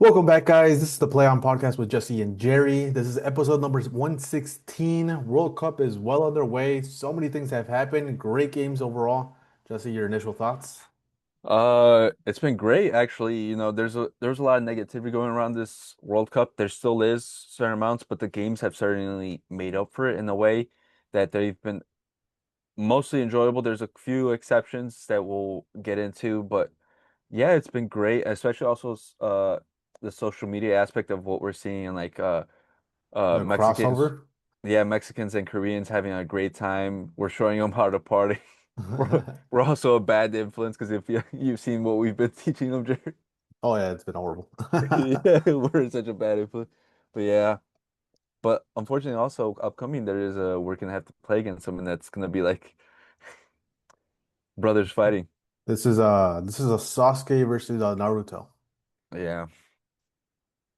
Welcome back, guys. This is the Play On Podcast with Jesse and Jerry. This is episode number 116. World Cup is well underway. So many things have happened. Great games overall. Jesse, your initial thoughts? It's been great actually. There's a lot of negativity going around this World Cup. There still is certain amounts, but the games have certainly made up for it in a way that they've been mostly enjoyable. There's a few exceptions that we'll get into, but yeah, it's been great, especially also the social media aspect of what we're seeing and The Mexicans, crossover. yeah, Mexicans and Koreans having a great time. We're showing them how to party. We're also a bad influence because if you've seen what we've been teaching them, Jared. Oh yeah, it's been horrible. Yeah, we're such a bad influence. But yeah, but unfortunately, also upcoming there is we're gonna have to play against someone that's gonna be like brothers fighting. This is a Sasuke versus Naruto. Yeah,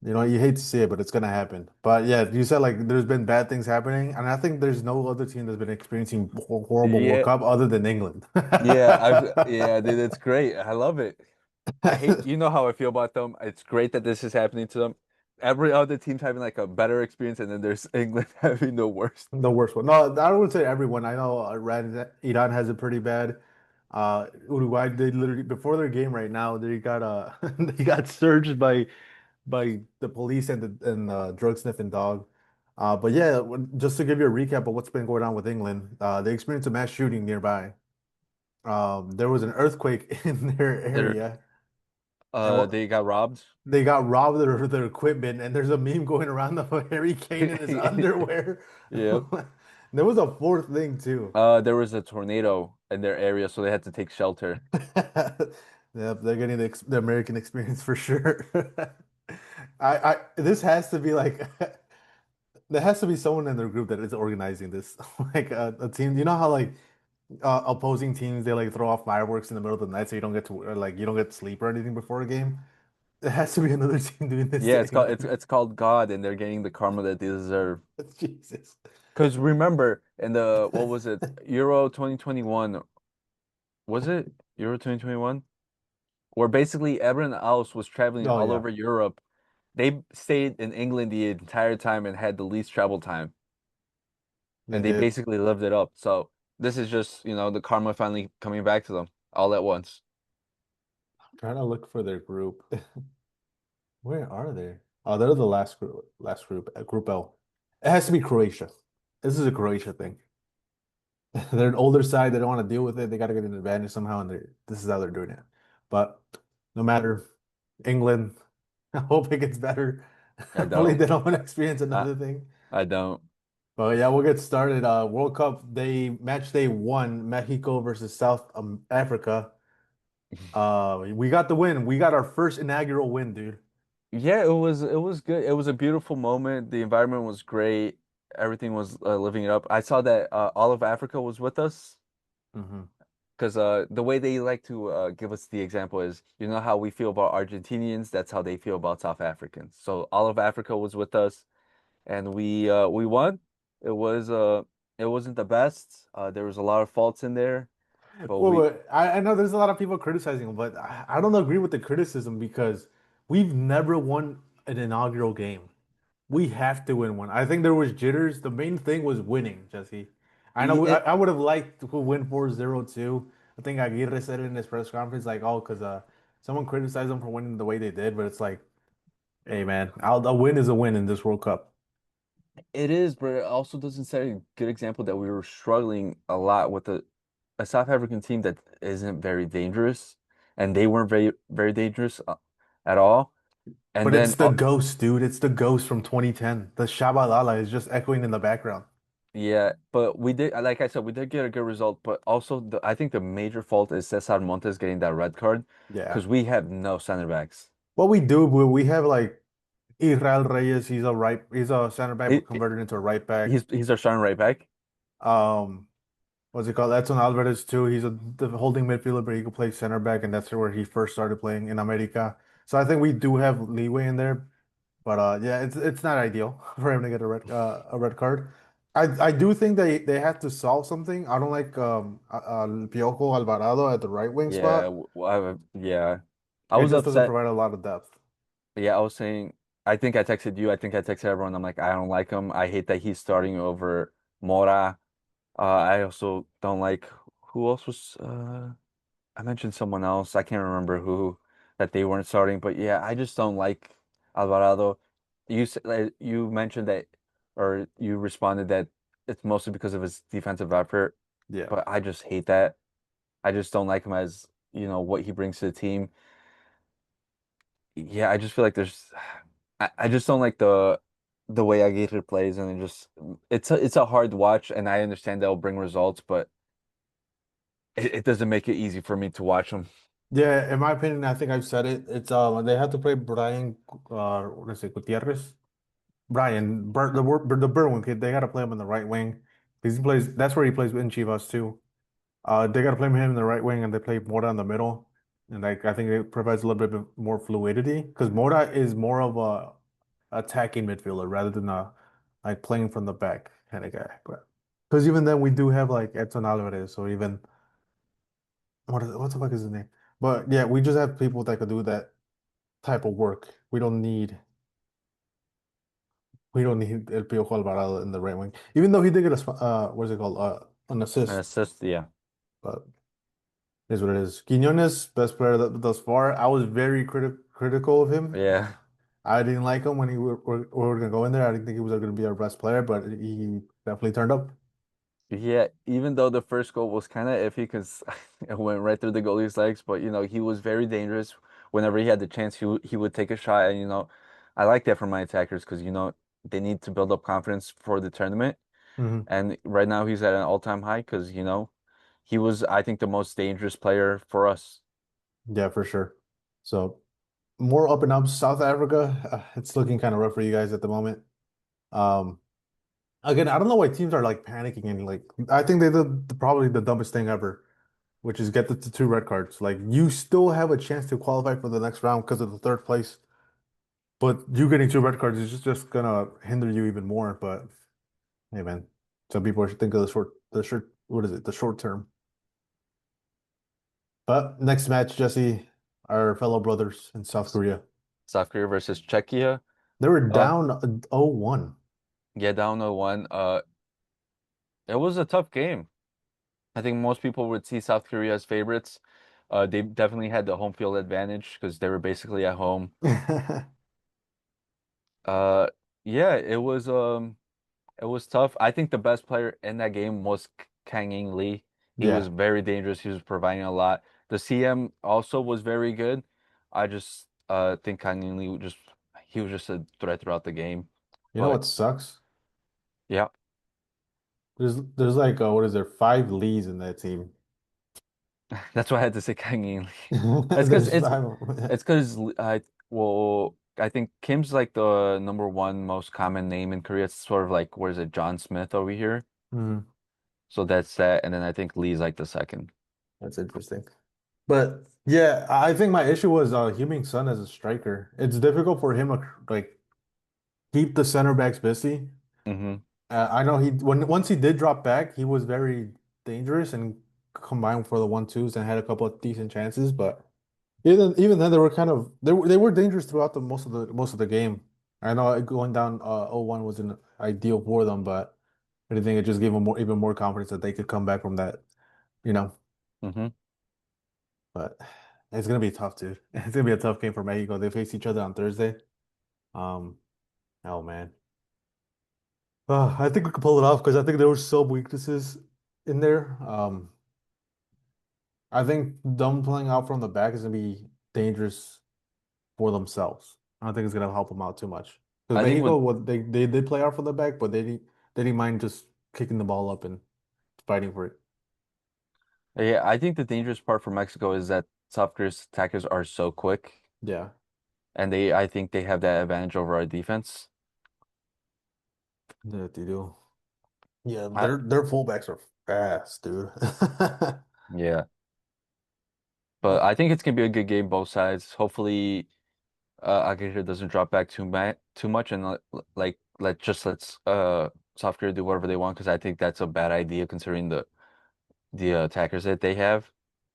You know, you hate to see it, but it's gonna happen. But yeah, you said like there's been bad things happening, and I think there's no other team that's been experiencing horrible World yeah, Cup other than England. yeah, dude, it's great. I love it. I hate, you know how I feel about them. It's great that this is happening to them. Every other team's having like a better experience, and then there's England having the worst. The worst one. No, I wouldn't say everyone. I know Iran has it pretty bad. Uruguay, they literally before their game right now, they got they got searched by the police and drug sniffing dog. But yeah, just to give you a recap of what's been going on with England, they experienced a mass shooting nearby. There was an earthquake in their They're area, and they got robbed. they got robbed of their equipment. And there's a meme going around of Harry Kane in his underwear. Yep. There was a fourth thing too. There was a tornado in their area, so they had to take shelter. Yeah, they're getting the American experience for sure. This has to be like there has to be someone in their group that is organizing this, like a team. You know how like opposing teams they like throw off fireworks in the middle of the night so you don't get to or, like you don't get to sleep or anything before a game. There has to be another team doing this Yeah, to it's called England. it's called God, and they're getting the karma that they deserve. Jesus. Because remember, in the what was it, Euro 2021? Was it Euro 2021? Where basically everyone else was traveling Oh all yeah, over Europe. They stayed in England the entire time and had the least travel time, they and they did. basically lived it up. So this is just, the karma finally coming back to them all at once. I'm trying to look for their group. Where are they? Oh, they're the last group. Last group, Group L. It has to be Croatia. This is a Croatia thing. They're an older side. They don't want to deal with it. They got to get an advantage somehow, and this is how they're doing it. But no matter, England, I hope it gets better. I Hopefully, don't. they don't want to experience I another thing. I don't. But yeah, we'll get started. World Cup day match day one, Mexico versus South Africa. We got the win. We got our first inaugural win, dude. Yeah, it was good. It was a beautiful moment. The environment was great. Everything was living it up. I saw that all of Africa was with us Hmm. because the way they like to give us the example is, you know how we feel about Argentinians, that's how they feel about South Africans. So all of Africa was with us, and we won. It was it wasn't the best. There was a lot of faults in there, but Well, we I know there's a lot of people criticizing him, but I don't agree with the criticism because we've never won an inaugural game. We have to win one. I think there was jitters. The main thing was winning, Jesse. I know it I would have liked to win 4-0 too. I think Aguirre said it in his press conference, like, oh, because someone criticized them for winning the way they did, but it's like, hey man, a win is a win in this World Cup. it is, but it also doesn't set a good example that we were struggling a lot with a South African team that isn't very dangerous, and they weren't very dangerous at all. And But it's then the ghost, dude. It's the ghost from 2010. The Shabalala is just echoing in the background. yeah, but we did, like I said, we did get a good result. But also, I think the major fault is Cesar Montes getting that red card Yeah. because we have no center backs. What we do, we have like Israel Reyes. He's a center back, He, but converted into a right back. he's our starting right back. Um, what's it called? Edson Alvarez too. He's the holding midfielder, but he could play center back, and that's where he first started playing in America. So I think we do have leeway in there, but yeah, it's not ideal for him to get a red card. I do think they have to solve something. I don't like Piojo Alvarado at the right wing Yeah, spot. yeah. I It was just doesn't upset. provide a lot of depth. yeah, I was saying, I think I texted you. I think I texted everyone. I'm like, I don't like him. I hate that he's starting over Mora. I also don't like who else was. I mentioned someone else. I can't remember who that they weren't starting, but yeah, I just don't like Alvarado. You mentioned that, or you responded that it's mostly because of his defensive effort, Yeah. but I just hate that. I just don't like him as, what he brings to the team. Yeah, I just feel like I just don't like the way Aguirre plays, and it's a hard watch, and I understand that'll bring results, but it doesn't make it easy for me to watch him. Yeah, in my opinion, I think I've said it. It's they have to play Brian what is it, Gutierrez? The Berwin kid, they gotta play him in the right wing. Because he plays that's where he plays in Chivas too. They gotta play him in the right wing and they play Mora in the middle. And like I think it provides a little bit more fluidity because Mora is more of a attacking midfielder rather than a like playing from the back kind of guy. But because even then we do have like Edson Alvarez or even what the fuck is his name? But yeah, we just have people that could do that type of work. We don't need El Piojo Alvarado in the right wing, even though he did get what's it called, an An assist. assist, yeah. But it is what it is. Quinones, best player thus far. I was very critical of him. Yeah. I didn't like him when we were gonna go in there. I didn't think he was gonna be our best player, but he definitely turned up. Yeah, even though the first goal was kind of iffy because it went right through the goalie's legs, but he was very dangerous. Whenever he had the chance, he would take a shot, and I like that from my attackers because they need to build up confidence for the tournament. Hmm. And right now he's at an all-time high because he was, I think, the most dangerous player for us. Yeah, for sure. So more up and up. South Africa, it's looking kind of rough for you guys at the moment. Um, Again, I don't know why teams are like panicking and like I think they did probably the dumbest thing ever, which is get the two red cards. Like you still have a chance to qualify for the next round because of the third place, but you getting two red cards is just gonna hinder you even more. But hey, man, some people should think of what is it, the short term. But next match, Jesse, our fellow brothers in South Korea, South Korea versus Czechia. they were Uh, down 0-1. yeah, down 0-1. It was a tough game. I think most people would see South Korea as favorites. They definitely had the home field advantage because they were basically at home. Uh, yeah, it was tough. I think the best player in that game was Kang In Lee. He was Yeah, very dangerous. He was providing a lot. The CM also was very good. I just think Kang In Lee he was just a threat throughout the game. you know But what sucks? yeah, There's like what is there, 5 Lees in that team. that's why I had to say Kang In Lee. It's because There's it's five of them. it's because I think Kim's like the number one most common name in Korea. It's sort of like, where's it, John Smith over here? Mhm. So that's that, and then I think Lee's like the second. That's interesting. But yeah, I think my issue was Heung-min Son as a striker. It's difficult for him to like keep the center backs busy. Hmm. I know once he did drop back, he was very dangerous and combined for the 1-2s and had a couple of decent chances. But even then, they were dangerous throughout the most of the game. I know going down 0-1 wasn't ideal for them, but I think it just gave them even more confidence that they could come back from that, you know. Hmm. But it's gonna be tough, dude. It's gonna be a tough game for Mexico. They face each other on Thursday. Um, oh man. I think we could pull it off because I think there were some weaknesses in there. I think them playing out from the back is gonna be dangerous for themselves. I don't think it's gonna help them out too much. Because I think Mexico, when what they did play out from the back, but they didn't mind just kicking the ball up and fighting for it. Yeah, I think the dangerous part for Mexico is that South Korea's attackers are so quick, Yeah, and I think they have that advantage over our defense. yeah, they do. Yeah, I their fullbacks are fast, dude. yeah, but I think it's gonna be a good game both sides. Hopefully, Aguirre doesn't drop back too much, and let's South Korea do whatever they want because I think that's a bad idea considering the attackers that they have.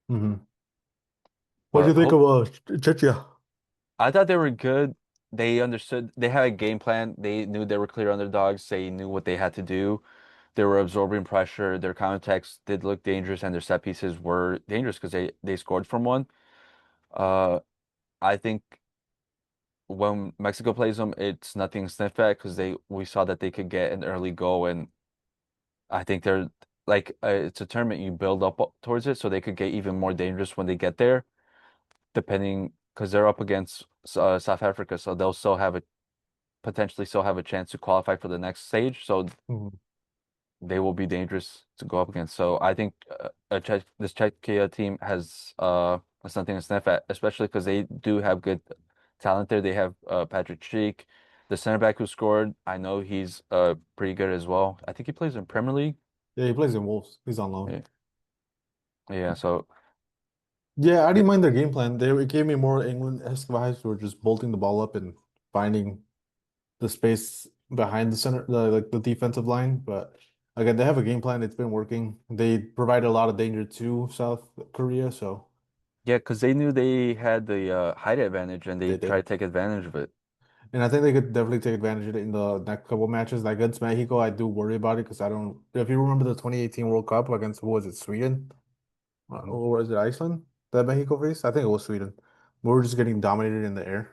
Hmm. What do But you think hope of Czechia? I thought they were good. they understood they had a game plan. They knew they were clear underdogs. They knew what they had to do. They were absorbing pressure. Their counterattacks did look dangerous, and their set pieces were dangerous because they scored from one. Uh, I think when Mexico plays them, it's nothing to sniff at because they we saw that they could get an early goal, and I think they're like it's a tournament you build up towards it, so they could get even more dangerous when they get there, depending because they're up against South Africa, so they'll still have a potentially still have a chance to qualify for the next stage. So Mhm. they will be dangerous to go up against. So I think this Czechia team has something to sniff at, especially because they do have good talent there. They have Patrick Schick, the center back who scored. I know he's pretty good as well. I think he plays in Premier League. Yeah, he plays in Wolves. He's on loan. Yeah, yeah. So Yeah, I yeah, didn't mind their game plan. It gave me more England-esque vibes. Were just bolting the ball up and finding the space behind the center, the defensive line. But again, they have a game plan. It's been working. They provide a lot of danger to South Korea, so yeah, because they knew they had the height advantage and they they tried did. to take advantage of it. And I think they could definitely take advantage of it in the next couple matches. Like against Mexico, I do worry about it because I don't. If you remember the 2018 World Cup against who was it, Sweden? Mhm. Or was it Iceland that Mexico faced? I think it was Sweden. We were just getting dominated in the air.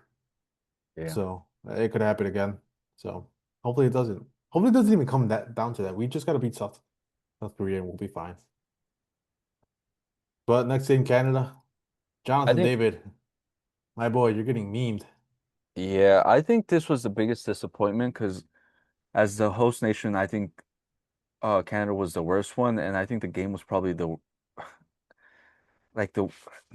Yeah. So it could happen again. So hopefully it doesn't. Hopefully it doesn't even come that down to that. We just gotta beat South Korea and we'll be fine. But next in Canada, I Jonathan think, David, my boy, you're getting memed. yeah, I think this was the biggest disappointment because as the host nation, I think Canada was the worst one, and I think the game was probably the like the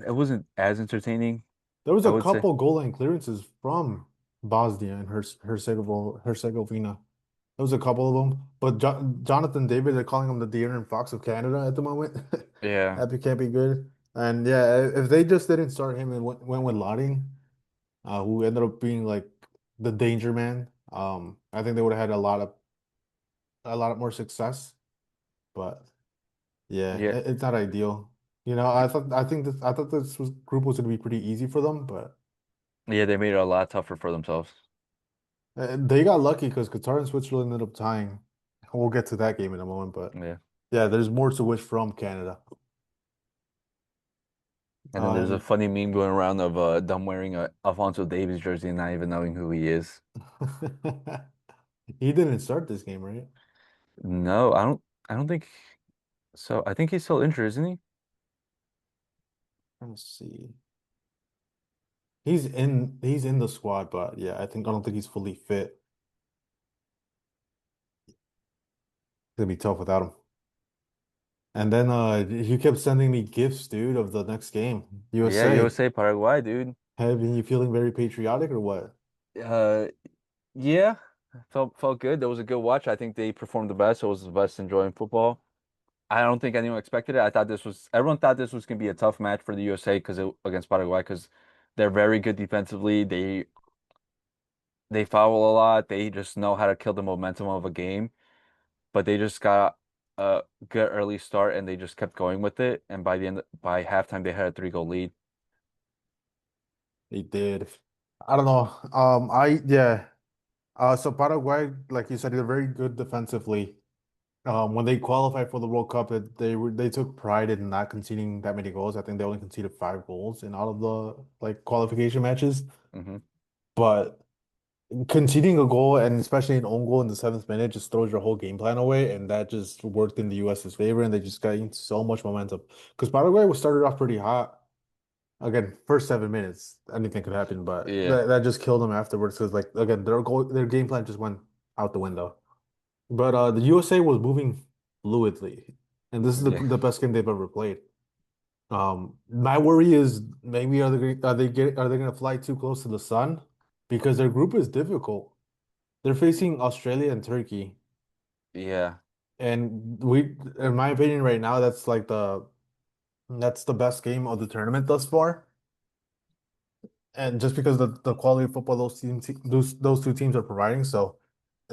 it wasn't as entertaining, There was I a would say. couple goal line clearances from Bosnia and Herzegovina. There was a couple of them, but Jonathan David, they're calling him the De'Aaron Fox of Canada at the moment. Yeah, That can't be good. And yeah, if they just didn't start him and went with Lottie, who ended up being like the danger man, I think they would have had a lot more success. But yeah, yeah, it's not ideal. I thought this group was going to be pretty easy for them, but yeah. They made it a lot tougher for themselves. they got lucky because Qatar and Switzerland ended up tying. We'll get to that game in a moment, but Yeah, yeah, there's more to wish from Canada. and then there's a Um, funny meme going around of them wearing a Alfonso Davies jersey and not even knowing who he is. he didn't start this game, right? No, I don't think so. I think he's still injured, isn't he? Let's see. He's in the squad, but yeah, I don't think he's fully fit. It's gonna be tough without him. And then he kept sending me gifts, dude, of the next game. Yeah, USA. USA Paraguay, dude. Have you feeling very patriotic or what? Uh, yeah, felt good. That was a good watch. I think they performed the best. It was the best enjoying football. I don't think anyone expected it. I thought this was everyone thought this was gonna be a tough match for the USA because against Paraguay because they're very good defensively. They foul a lot. They just know how to kill the momentum of a game. But they just got a good early start and they just kept going with it. And by halftime, they had a 3 goal lead. He did. I don't know. Yeah. So Paraguay, like you said, they're very good defensively. When they qualified for the World Cup, they took pride in not conceding that many goals. I think they only conceded 5 goals in all of the like qualification matches. Hmm. But conceding a goal and especially an own goal in the seventh minute just throws your whole game plan away, and that just worked in the US's favor, and they just gained so much momentum. Because Paraguay was started off pretty hot. Again, first 7 minutes, anything could happen, but Yeah, that just killed them afterwards. Because like again, their game plan just went out the window. But the USA was moving fluidly, and this is yeah, the best game they've ever played. My worry is maybe are they gonna fly too close to the sun because their group is difficult. They're facing Australia and Turkey, yeah, and in my opinion, right now, that's the best game of the tournament thus far. And just because the quality of football those two teams are providing, so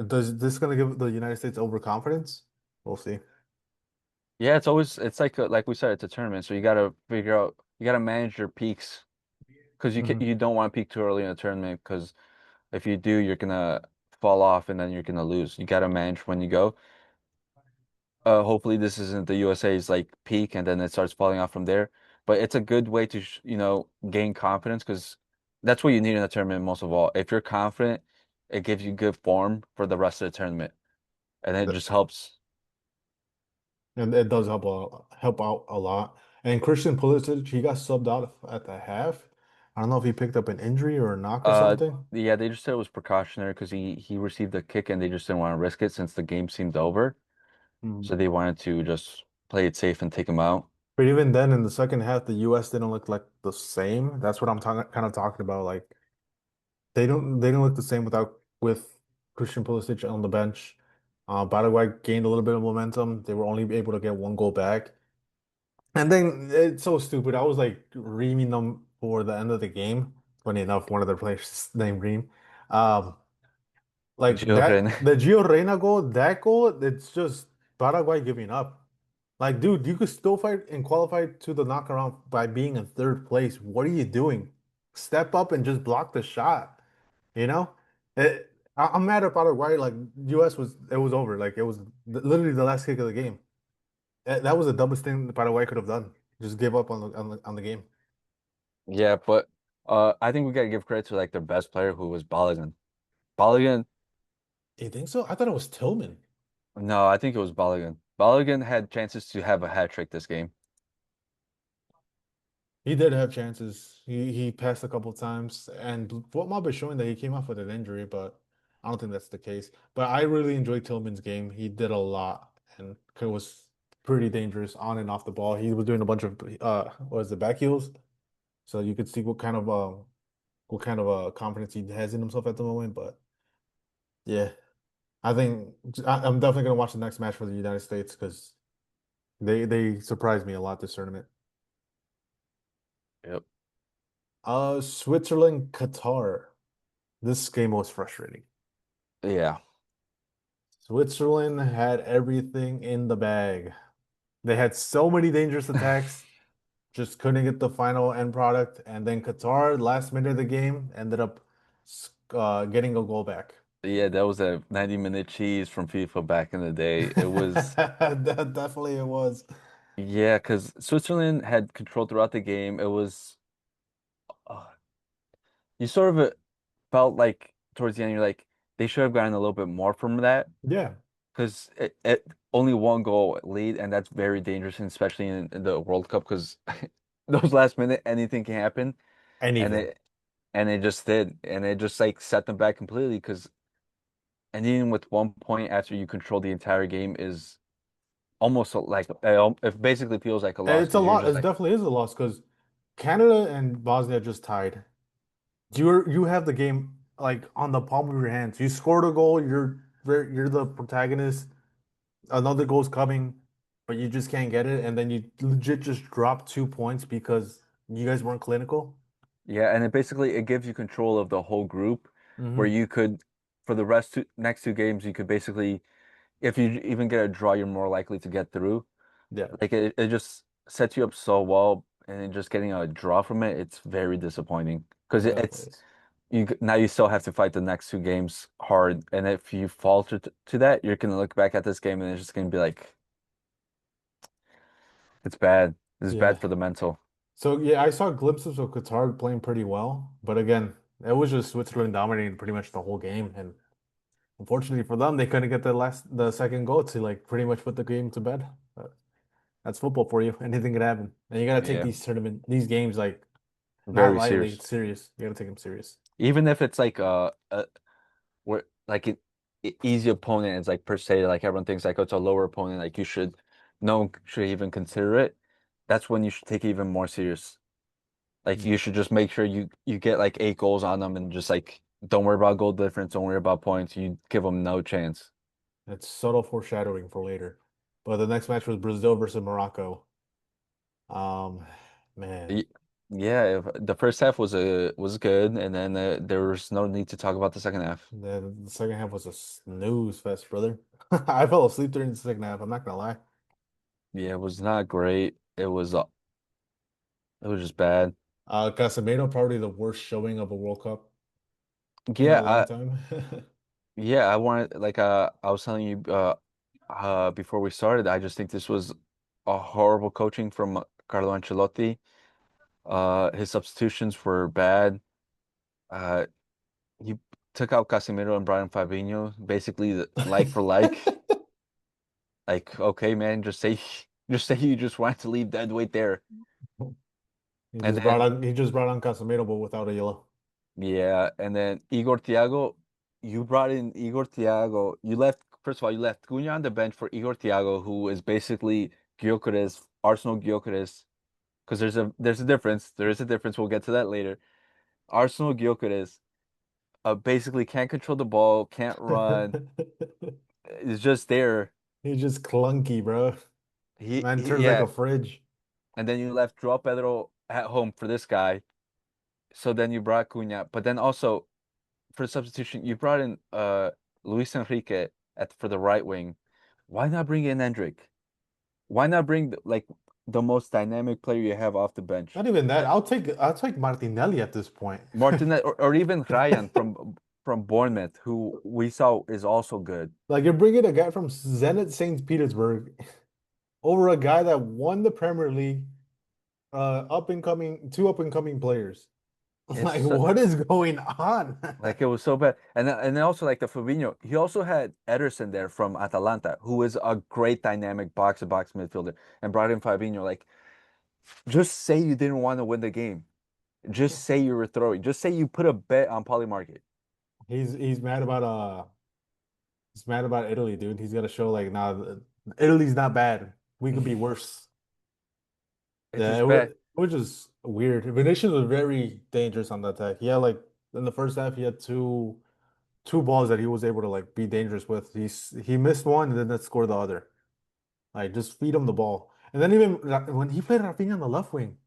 does this gonna give the United States overconfidence? We'll see. yeah. It's like we said, it's a tournament, so you gotta figure out you gotta manage your peaks because Mhm. you don't want to peak too early in a tournament because If you do, you're gonna fall off and then you're gonna lose. You gotta manage when you go. Hopefully this isn't the USA's like peak and then it starts falling off from there. But it's a good way to, gain confidence because that's what you need in a tournament most of all. If you're confident, it gives you good form for the rest of the tournament, and it Th- just helps. And it does help out a lot. And Christian Pulisic, he got subbed out at the half. I don't know if he picked up an injury or a knock or Uh, something. yeah, they just said it was precautionary because he received a kick and they just didn't want to risk it since the game seemed over. Mhm. So they wanted to just play it safe and take him out. But even then, in the second half, the US didn't look like the same. That's what I'm talking kind of talking about. Like they don't look the same with Christian Pulisic on the bench. Paraguay gained a little bit of momentum. They were only able to get one goal back. And then it's so stupid. I was like reaming them for the end of the game. Funny enough, one of their players is named Ream. Um, like Gio that, Reyna. the Gio Reyna goal, that goal, it's just Paraguay giving up. Like, dude, you could still fight and qualify to the knockaround by being in third place. What are you doing? Step up and just block the shot. You know? I'm mad at Paraguay. Like, US it was over. Like, it was literally the last kick of the game. That was the dumbest thing the Paraguay could have done. Just give up on the game. Yeah, but I think we gotta give credit to like their best player who was Balogun. Balogun, You think so? I thought it was Tillman. no, I think it was Balogun. Balogun had chances to have a hat trick this game. He did have chances. He passed a couple times, and what mob is showing that he came off with an injury, but I don't think that's the case. But I really enjoyed Tillman's game. He did a lot and was pretty dangerous on and off the ball. He was doing a bunch of what was the back heels, so you could see what kind of confidence he has in himself at the moment. But yeah, I think I'm definitely gonna watch the next match for the United States because they surprised me a lot this tournament. Yep. Switzerland, Qatar. This game was frustrating. Yeah. Switzerland had everything in the bag. They had so many dangerous attacks, just couldn't get the final end product. And then Qatar, last minute of the game, ended up getting a goal back. Yeah, that was a 90-minute cheese from FIFA back in the day. It was, Definitely it was. yeah, because Switzerland had control throughout the game. It was, uh, you sort of felt like towards the end, you're like, they should have gotten a little bit more from that Yeah, because it only one goal lead, and that's very dangerous, and especially in the World Cup because those last minute, anything can happen. And anything. it just did, and it just like set them back completely because ending with 1 point after you control the entire game is almost like it basically feels like a loss It's a because you're lot. just It like, definitely is a loss because Canada and Bosnia just tied. You have the game like on the palm of your hands. You scored a goal. You're the protagonist. Another goal's coming, but you just can't get it, and then you legit just drop 2 points because you guys weren't clinical. yeah, and it gives you control of the whole group where Hmm. you could for the next two games you could basically if you even get a draw you're more likely to get through. Yeah, Like it just sets you up so well, and then just getting a draw from it, it's very disappointing because it definitely is. now you still have to fight the next two games hard, and if you falter to that, you're gonna look back at this game and it's just gonna be like, it's bad. It's bad Yeah. for the mental. So yeah, I saw glimpses of Qatar playing pretty well, but again, it was just Switzerland dominating pretty much the whole game, and unfortunately for them, they couldn't get the second goal to like pretty much put the game to bed. But that's football for you. Anything could happen, and you gotta take Yeah, these games like not very lightly. serious. It's serious. You gotta take them serious. Even if it's like where like an easy opponent is like per se, like everyone thinks like, oh, it's a lower opponent, like you should no one should even consider it. That's when you should take it even more serious. Like you should just make sure you get like 8 goals on them and just like don't worry about goal difference, don't worry about points. You give them no chance. It's subtle foreshadowing for later. But the next match was Brazil versus Morocco. Um, man, Y- Yeah, the first half was good, and then there was no need to talk about the second half. the second half was a snooze fest, brother. I fell asleep during the second half. I'm not gonna lie. Yeah, it was not great. It was just bad. Casemiro probably the worst showing of a World Cup. in a Yeah, long time. I wanted like I was telling you before we started, I just think this was a horrible coaching from Carlo Ancelotti. His substitutions were bad. Uh, he took out Casemiro and Brian Fabinho, basically like for like. Like, okay, man, just say just say you just wanted to leave dead weight there. And then He just brought on Casemiro, but without a yellow. yeah, and then Igor Thiago, you brought in Igor Thiago. You left first of all, you left Cunha on the bench for Igor Thiago, who is basically Gyökeres, Arsenal Gyökeres. Because there's a difference. There is a difference. We'll get to that later. Arsenal Gyökeres basically can't control the ball, can't run. Is just there. He's just clunky, bro. Man turns like Yeah. a fridge. And then you left Joao Pedro at home for this guy. So then you brought Cunha, but then also for substitution, you brought in Luis Enrique for the right wing. Why not bring in Hendrick? Why not bring like the most dynamic player you have off the bench? Not even that. I'll take Martinelli at this point. Martinez or even Ryan from Bournemouth, who we saw is also good. Like you're bringing a guy from Zenit St. Petersburg over a guy that won the Premier League, two up and coming players. It's Like, so, what is going on? like it was so bad, and then also like the Fabinho, he also had Ederson there from Atalanta, who is a great dynamic box to box midfielder, and brought in Fabinho. Like, just say you didn't want to win the game. Just say you were throwing. Just say you put a bet on Polymarket. He's mad about he's mad about Italy, dude. He's got to show like, nah, Italy's not bad. We could be worse. It's Yeah, just bad. it was just weird. Vinicius was very dangerous on that attack. He had like in the first half, he had two balls that he was able to like be dangerous with. He missed one and then that scored the other. Like just feed him the ball. And then even when he played Rafinha on the left wing,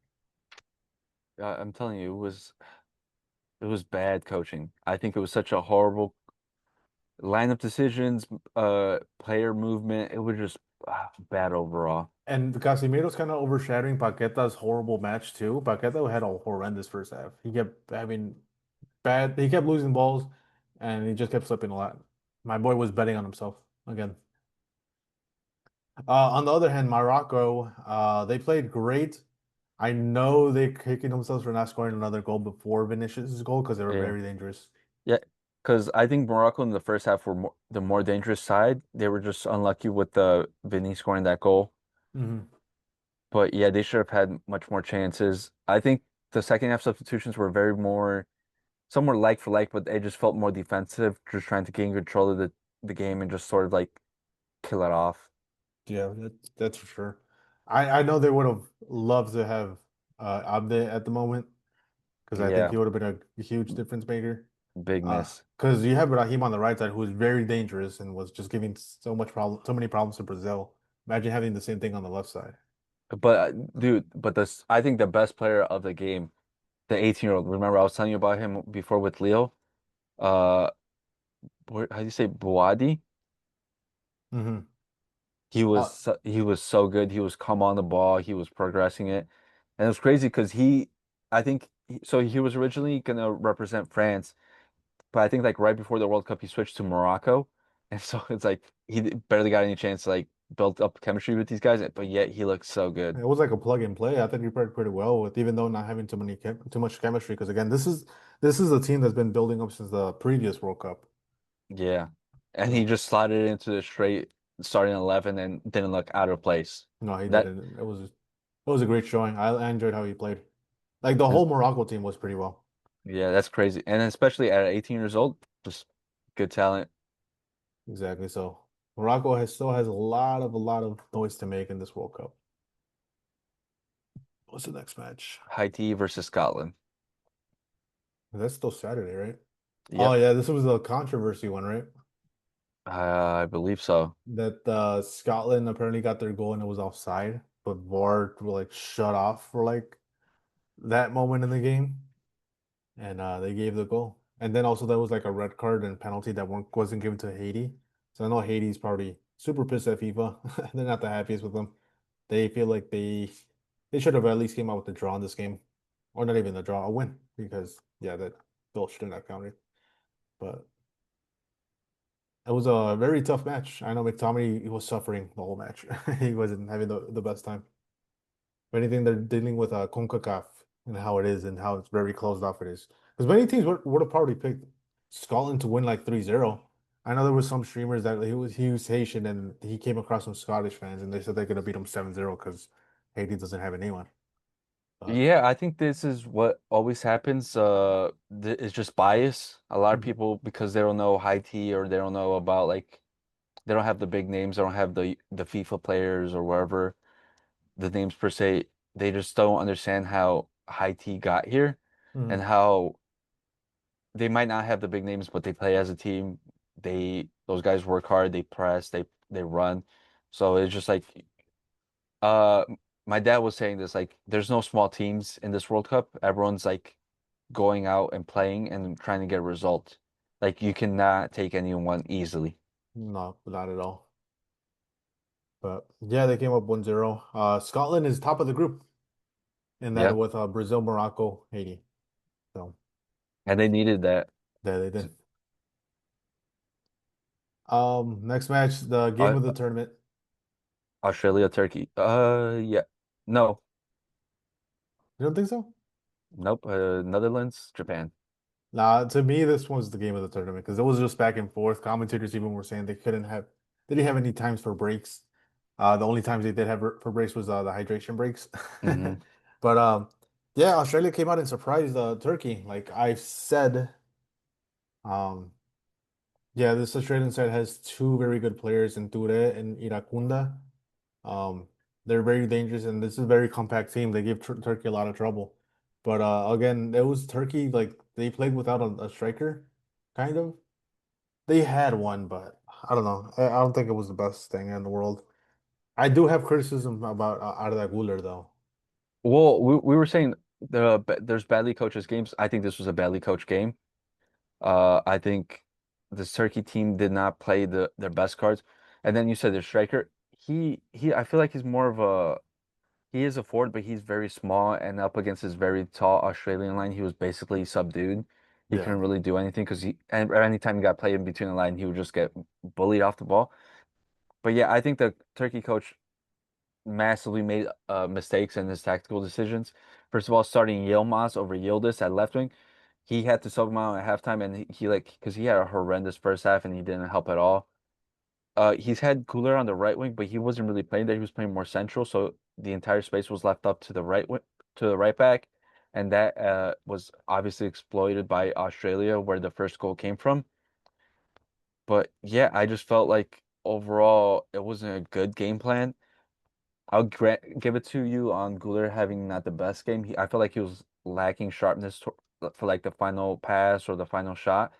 I'm telling you, it was bad coaching. I think it was such a horrible lineup decisions, player movement. It was just bad overall. and Casemiro's kind of overshadowing Paqueta's horrible match too. Paqueta had a horrendous first half. He kept having bad. He kept losing balls, and he just kept slipping a lot. My boy was betting on himself again. On the other hand, Morocco, they played great. I know they're kicking themselves for not scoring another goal before Vinicius' goal because they were Yeah, very dangerous. yeah. Because I think Morocco in the first half were the more dangerous side. They were just unlucky with the Vinny scoring that goal. Hmm. But yeah, they should have had much more chances. I think the second half substitutions were very more, some were like for like, but they just felt more defensive, just trying to gain control of the game and just sort of like kill it off. Yeah, that's for sure. I know they would have loved to have Abde at the moment because I think Yeah, he would have been a huge difference maker. big miss. Because you have Raheem on the right side, who is very dangerous and was just giving so many problems to Brazil. Imagine having the same thing on the left side. But dude, but this I think the best player of the game, the 18-year-old. Remember I was telling you about him before with Leo. Uh, how do you say Buadi? Hmm. Uh, He was so good. He was calm on the ball. He was progressing it, and it was crazy because I think so he was originally gonna represent France, but I think like right before the World Cup he switched to Morocco, and so it's like barely got any chance to like build up chemistry with these guys, but yet he looks so good. it was like a plug and play. I think he played pretty well with, even though not having too much chemistry. Because again, this is a team that's been building up since the previous World Cup. Yeah, and he So just slotted into the straight starting 11 and didn't look out of place. no, he That didn't. It was a great showing. I enjoyed how he played. Like the is whole Morocco team was pretty well. Yeah, that's crazy, and especially at 18 years old, just good talent. Exactly. So Morocco still has a lot of noise to make in this World Cup. What's the next match? Haiti versus Scotland. That's still Saturday, right? Oh Yep, yeah, this was a controversy one, right? I believe so. That Scotland apparently got their goal and it was offside, but VAR were like shut off for like that moment in the game, and they gave the goal. And then also there was like a red card and penalty that wasn't given to Haiti. So I know Haiti's probably super pissed at FIFA. They're not the happiest with them. They feel like they should have at least came out with a draw in this game, or not even a draw, a win, because yeah, that goal shouldn't have counted. but it was a very tough match. I know McTominay he was suffering the whole match. He wasn't having the best time. If anything, they're dealing with CONCACAF and how it is and how it's very closed off it is. Because many teams would have probably picked Scotland to win like 3-0. I know there was some streamers that he was Haitian and he came across some Scottish fans and they said they're gonna beat him 7-0 because Haiti doesn't have anyone. But Yeah, I think this is what always happens. Th It's just bias. A lot of mhm, people, because they don't know high tea or they don't know about like they don't have the big names, they don't have the FIFA players or wherever the names per se, they just don't understand how high tea got here and mhm, how they might not have the big names, but they play as a team. Those guys work hard, they press, they run. So it's just like uh my dad was saying this, like there's no small teams in this World Cup. Everyone's like going out and playing and trying to get a result. Like you cannot take anyone easily. no, not at all. But yeah, they came up 1-0. Scotland is top of the group in that Yeah. with Brazil, Morocco, Haiti. So And they needed that. there they did. Next match, the game Uh, of the tournament. Australia, Turkey. Yeah. No. You don't think so? Nope. Netherlands, Japan. Nah, to me, this was the game of the tournament because it was just back and forth. Commentators even were saying they didn't have any times for breaks. The only times they did have for breaks was the hydration breaks. Hmm. But yeah, Australia came out and surprised Turkey. Like I've said, um, yeah, this Australian side has two very good players in Ture and Irakunda. Um, they're very dangerous, and this is a very compact team. They give Turkey a lot of trouble. But again, it was Turkey, like they played without a striker, kind of. They had one, but I don't know. I don't think it was the best thing in the world. I do have criticism about Arda Güler, though. Well, we were saying there's badly coaches games. I think this was a badly coached game. I think this Turkey team did not play their best cards. And then you said their striker. I feel like he's more of a he is a forward, but he's very small and up against his very tall Australian line, he was basically subdued. He Yeah. couldn't really do anything because and anytime he got played in between the line, he would just get bullied off the ball. But yeah, I think the Turkey coach massively made mistakes in his tactical decisions. First of all, starting Yilmaz over Yildiz at left wing, he had to sub him out at halftime, and he like because he had a horrendous first half and he didn't help at all. He's had Cooler on the right wing, but he wasn't really playing there. He was playing more central, so the entire space was left up to the to the right back, and that was obviously exploited by Australia, where the first goal came from. But yeah, I just felt like overall it wasn't a good game plan. I'll give it to you on Guler having not the best game. I felt like he was lacking sharpness for like the final pass or the final shot.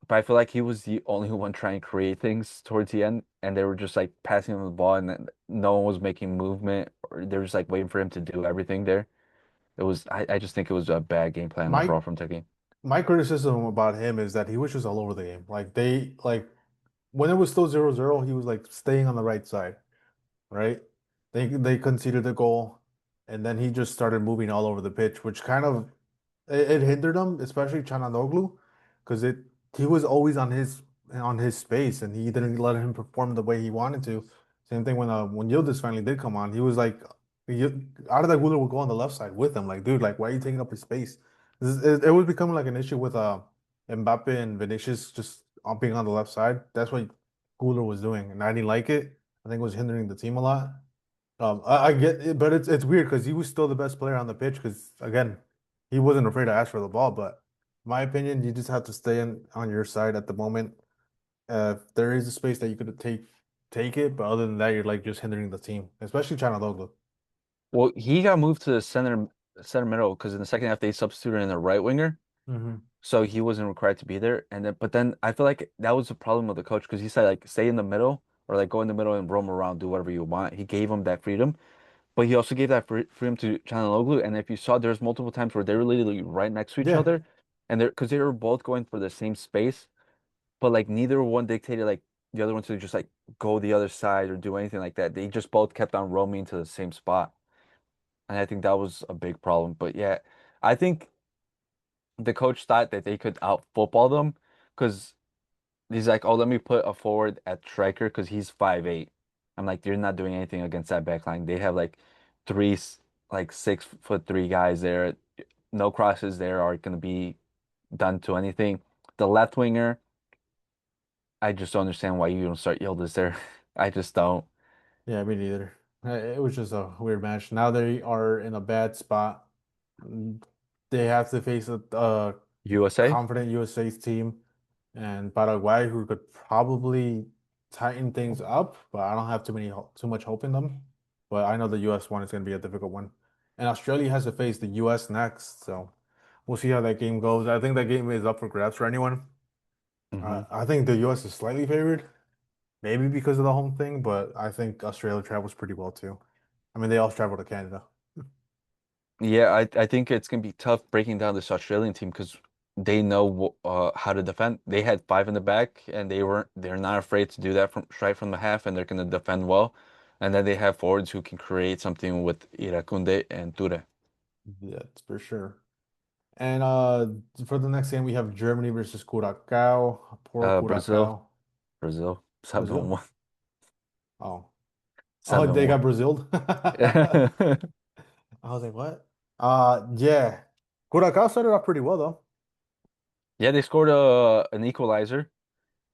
But I feel like he was the only one trying to create things towards the end, and they were just like passing him the ball, and then no one was making movement, or they were just like waiting for him to do everything there. I just think it was a bad game plan My overall from Turkey. my criticism about him is that he was just all over the game. Like when it was still 0-0, he was like staying on the right side, right? They conceded the goal, and then he just started moving all over the pitch, which kind of it hindered him, especially Çalhanoğlu, because it he was always on his space, and he didn't let him perform the way he wanted to. Same thing when Yildiz finally did come on, he was like, Arda Güler would go on the left side with him, like, dude, like, why are you taking up his space? It was becoming like an issue with Mbappe and Vinicius just being on the left side. That's what Güler was doing, and I didn't like it. I think it was hindering the team a lot. I get it, but it's weird because he was still the best player on the pitch because again, he wasn't afraid to ask for the ball. But in my opinion, you just have to stay on your side at the moment. If there is a space that you could take it, but other than that, you're like just hindering the team, especially Çalhanoğlu. Well, he got moved to the center middle because in the second half they substituted in the right winger, Hmm. so he wasn't required to be there. And then, but then I feel like that was the problem with the coach because he said like stay in the middle or like go in the middle and roam around, do whatever you want. He gave him that freedom. But he also gave that freedom to Çalhanoğlu, and if you saw, there's multiple times where they were literally right next to each Yeah, other, and they're because they were both going for the same space, but like neither one dictated like the other one to just like go the other side or do anything like that. They just both kept on roaming to the same spot, and I think that was a big problem. But yeah, I think the coach thought that they could out football them because he's like, oh, let me put a forward at striker because he's 5'8". I'm like, you're not doing anything against that back line. They have like three, like 6'3" guys there. No crosses there are going to be done to anything. The left winger, I just don't understand why you don't start Yildiz there. I just don't. Yeah, me neither. It was just a weird match. Now they are in a bad spot. Mm, They have to face a USA? confident USA team and Paraguay, who could probably tighten things up, but I don't have too much hope in them. But I know the US one is going to be a difficult one, and Australia has to face the US next, so we'll see how that game goes. I think that game is up for grabs for anyone. Hmm. I think the US is slightly favored, maybe because of the home thing, but I think Australia travels pretty well too. I mean, they all travel to Canada. Yeah, I think it's gonna be tough breaking down this Australian team because they know how to defend. They had five in the back, and they're not afraid to do that from right from the half, and they're gonna defend well. And then they have forwards who can create something with Irakunde and Ture. Yeah, that's for sure. And for the next game, we have Germany versus Curacao. Poor Brazil, Curacao. Brazil, Brazil? 7-1, Oh. Oh, seven they one. got Brazil. I was like, what? Yeah. Curacao started off pretty well though. Yeah, they scored an equalizer,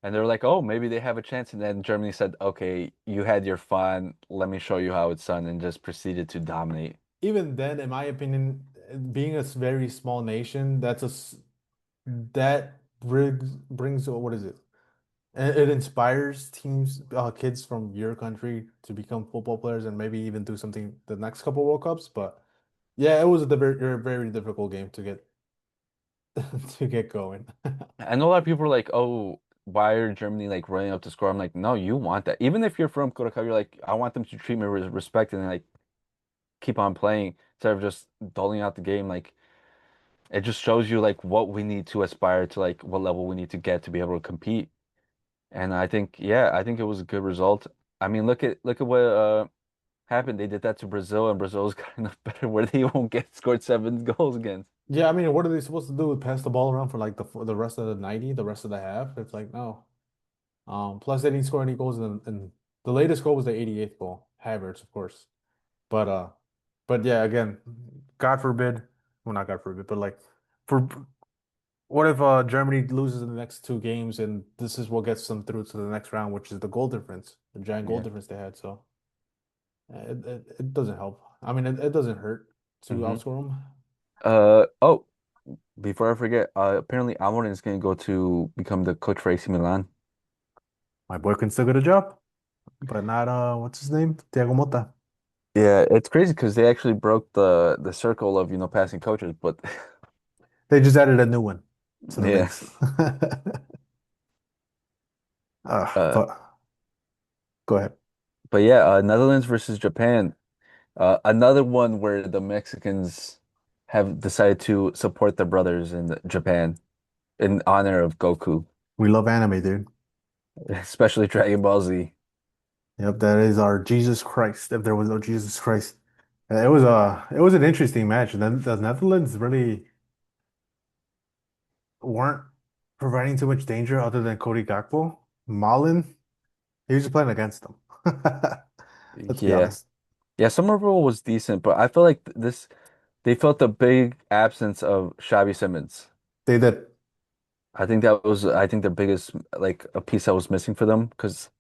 and they were like, "Oh, maybe they have a chance." And then Germany said, "Okay, you had your fun. Let me show you how it's done," and just proceeded to dominate. Even then, in my opinion, being a very small nation, that brings what is it? It inspires teams, kids from your country to become football players and maybe even do something the next couple World Cups. But yeah, it was a very difficult game to get to get going. I know a lot of people are like, "Oh, why are Germany like running up to score?" I'm like, "No, you want that. Even if you're from Curacao, you're like, I want them to treat me with respect and like keep on playing instead of just doling out the game. Like it just shows you like what we need to aspire to, like what level we need to get to be able to compete." And I think, yeah, I think it was a good result. I mean, look at what happened. They did that to Brazil, and Brazil's got enough better where they won't get scored 7 goals against. Yeah, I mean, what are they supposed to do? Pass the ball around for like the rest of the 90, the rest of the half? It's like no. Plus they didn't score any goals and the latest goal was the 88th goal. Havertz, of course. But yeah, again, God forbid, well not God forbid, but like for what if Germany loses in the next two games and this is what gets them through to the next round, which is the goal difference, the giant goal Yeah. difference they had. So it doesn't help. I mean, it doesn't hurt to Hmm. outscore them. Oh, before I forget, apparently Amorim is going to go to become the coach for AC Milan. My boy can still get a job, but not what's his name? Thiago Motta. Yeah, it's crazy because they actually broke the circle of, passing coaches, but They just added a new one to the yeah. mix. Uh, But go ahead. but yeah, Netherlands versus Japan. Another one where the Mexicans have decided to support their brothers in Japan in honor of Goku, We love anime, dude. especially Dragon Ball Z. Yep, that is our Jesus Christ. If there was no Jesus Christ, it was an interesting match. And then the Netherlands really weren't providing too much danger other than Cody Gakpo. Malin, he was just playing against them. Let's be Yeah. honest. Yeah, Somerville was decent, but I feel like they felt the big absence of Xavi Simmons. They did. I think the biggest like a piece that was missing for them because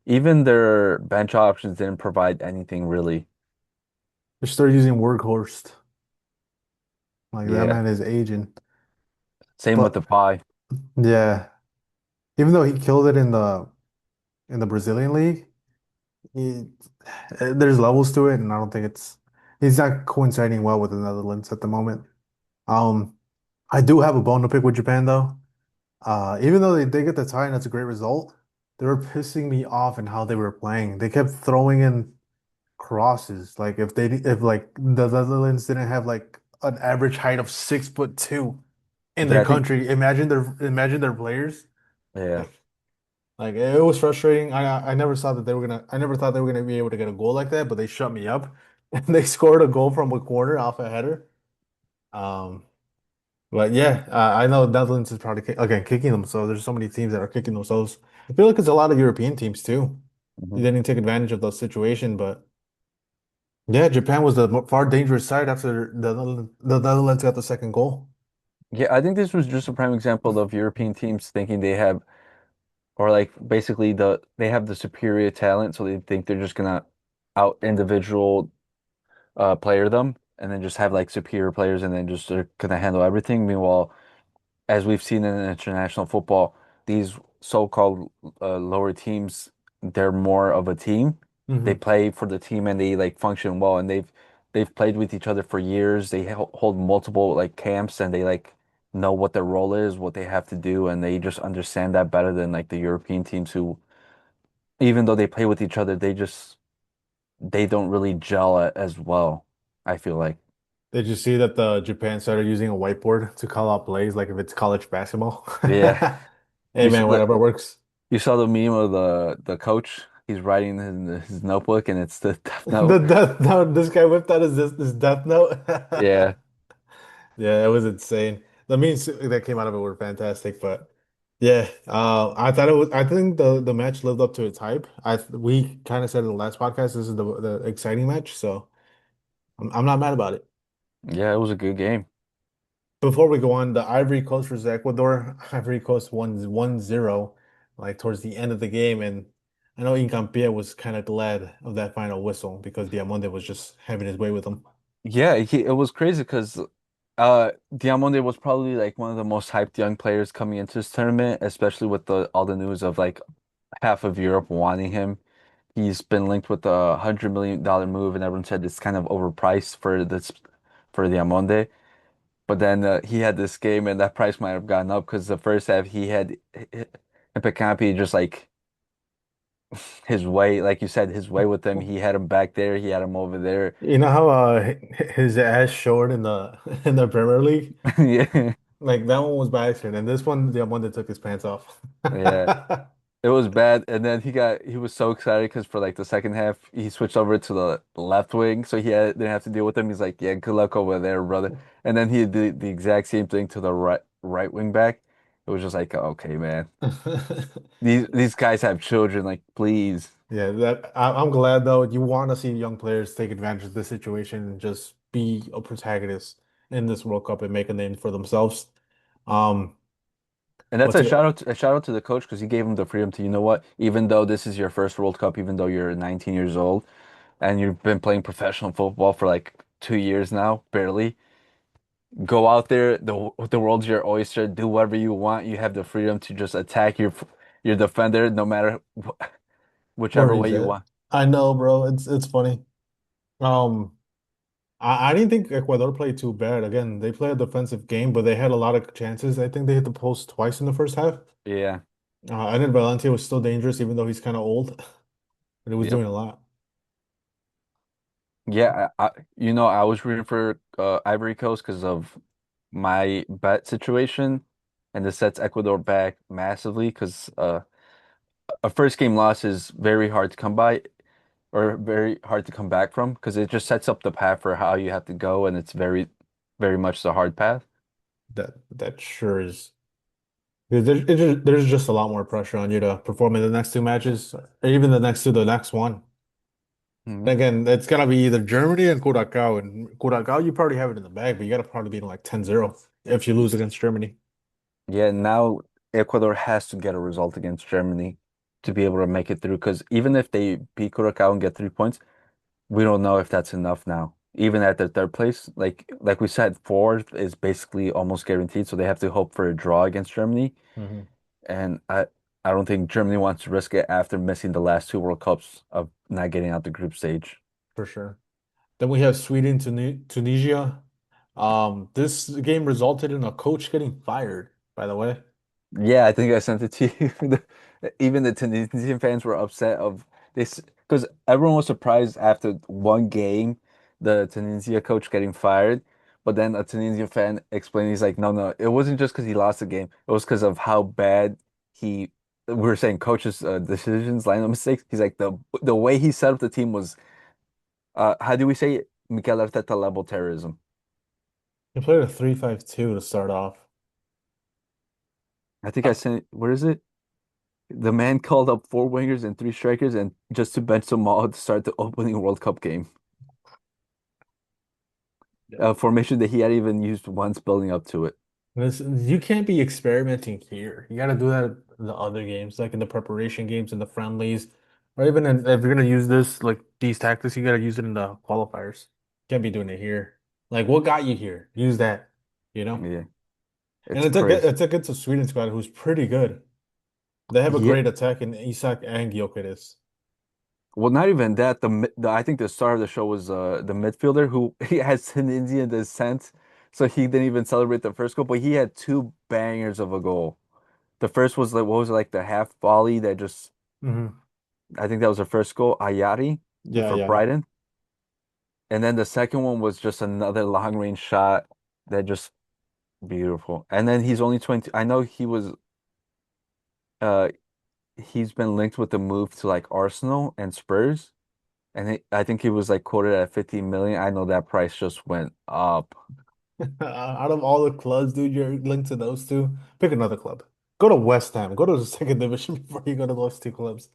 even their bench options didn't provide anything really. They started using Workhorst. Like that Yeah. man is aging. Same with the But pie. yeah, even though he killed it in the Brazilian league, he, there's levels to it, and I don't think he's not coinciding well with the Netherlands at the moment. Um, I do have a bone to pick with Japan though. Even though they get the tie and that's a great result, they were pissing me off in how they were playing. They kept throwing in crosses. Like if like the Netherlands didn't have like an average height of 6'2" in Yeah, their I think country, imagine their players. yeah. Like it was frustrating. I never thought they were gonna be able to get a goal like that, but they shut me up. And they scored a goal from a corner off a header. Um, But yeah, I know Netherlands is probably again kicking them. So there's so many teams that are kicking themselves. I feel like it's a lot of European teams too. They Mhm. didn't take advantage of the situation, but yeah, Japan was the far dangerous side after the Netherlands got the second goal. Yeah, I think this was just a prime example of European teams thinking they have, or like basically they have the superior talent, so they think they're just gonna out individual player them, and then just have like superior players, and then just they're gonna handle everything. Meanwhile, as we've seen in international football, these so-called lower teams, they're more of a team. They Hmm. play for the team and they like function well, and they've played with each other for years. They hold multiple like camps, and they like know what their role is, what they have to do, and they just understand that better than like the European teams who, even though they play with each other, they don't really gel as well, I feel like. Did you see that the Japan started using a whiteboard to call out plays like if it's college basketball? Yeah. Hey You saw man, whatever works. you saw the meme of the coach. He's writing in his notebook, and it's the Death The Note. death note, this guy whipped out his death note. Yeah, Yeah, it was insane. The memes that came out of it were fantastic, but yeah, I thought it was. I think the match lived up to its hype. We kind of said in the last podcast, this is the exciting match, so I'm not mad about it. yeah, it was a good game. Before we go on, the Ivory Coast versus Ecuador, Ivory Coast won 1-0, like towards the end of the game, and I know Hincapié was kind of glad of that final whistle because Diamonde was just having his way with him. Yeah, it was crazy because Diamonde was probably like one of the most hyped young players coming into this tournament, especially with the all the news of like half of Europe wanting him. He's been linked with a $100 million move, and everyone said it's kind of overpriced for this for Diamonde. But then he had this game, and that price might have gone up because the first half he had Hippocampi just like his way, like you said, his way with him. He had him back there, he had him over there. You know how his ass showed in the in the Premier League? Yeah, Like that one was by accident, and this one, the one that took his pants off. yeah. It was bad, and then he was so excited because for like the second half he switched over to the left wing, so didn't have to deal with him. He's like, "Yeah, good luck over there, brother." And then he did the exact same thing to the right wing back. It was just like, okay, man, these guys have children. Like, please. Yeah, I'm glad though. You want to see young players take advantage of the situation and just be a protagonist in this World Cup and make a name for themselves. Um, And that's what's it? a shout out to the coach because he gave him the freedom to, you know what, even though this is your first World Cup, even though you're 19 years old and you've been playing professional football for like 2 years now, barely, go out there. The world's your oyster. Do whatever you want. You have the freedom to just attack your defender, no matter Where whichever way he's you at. want. I know, bro. It's funny. Um, I didn't think Ecuador played too bad. Again, they played a defensive game, but they had a lot of chances. I think they hit the post twice in the first half. Yeah. And then Valencia was still dangerous, even though he's kind of old, but he was Yep. doing a lot. Yeah. I was rooting for Ivory Coast because of my bet situation, and this sets Ecuador back massively because a first game loss is very hard to come by or very hard to come back from because it just sets up the path for how you have to go, and it's very much the hard path. That sure is. There's just a lot more pressure on you to perform in the next two matches, or even the next one. Mhm. Again, it's gonna be either Germany and Curacao. And Curacao, you probably have it in the bag, but you gotta probably beat them like 10-0 if you lose against Germany. Yeah, now Ecuador has to get a result against Germany to be able to make it through. Because even if they beat Curacao and get 3 points, we don't know if that's enough now. Even at the third place, like we said, fourth is basically almost guaranteed. So they have to hope for a draw against Germany. Hmm. And I don't think Germany wants to risk it after missing the last two World Cups of not getting out the group stage. For sure. Then we have Sweden to Tunisia. This game resulted in a coach getting fired, by the way. Yeah, I think I sent it to you. Even the Tunisian fans were upset of this because everyone was surprised after one game, the Tunisia coach getting fired. But then a Tunisian fan explained, he's like, no, no, it wasn't just because he lost the game. It was because of how bad we were saying coaches' decisions, lineup mistakes. He's like, the way he set up the team was, how do we say it? Mikel Arteta level terrorism. He played a 3-5-2 to start off. I think Uh, I sent, what is it? The man called up four wingers and three strikers and just to bench them all to start the opening World Cup game. Yeah. A formation that he hadn't even used once building up to it. You can't be experimenting here. You got to do that in the other games, like in the preparation games and the friendlies, or even if you're gonna use this like these tactics, you got to use it in the qualifiers. Can't be doing it here. Like, what got you here? Use that, you know. Yeah, And it's crazy. it's against a Sweden squad who's pretty good. They have a Yeah, great attack in Isak and Gyökeres. well, not even that. I think the star of the show was the midfielder who he has an Indian descent, so he didn't even celebrate the first goal, but he had two bangers of a goal. The first was like what was it, like the half volley that just Hmm. I think that was the first goal, Ayari Yeah, for yeah, yeah. Brighton. And then the second one was just another long range shot that just beautiful. And then he's only 20. I know uh he's been linked with the move to like Arsenal and Spurs. And I think he was like quoted at 50 million. I know that price just went up. Out of all the clubs, dude, you're linked to those two. Pick another club. Go to West Ham. Go to the second division before you go to those two clubs.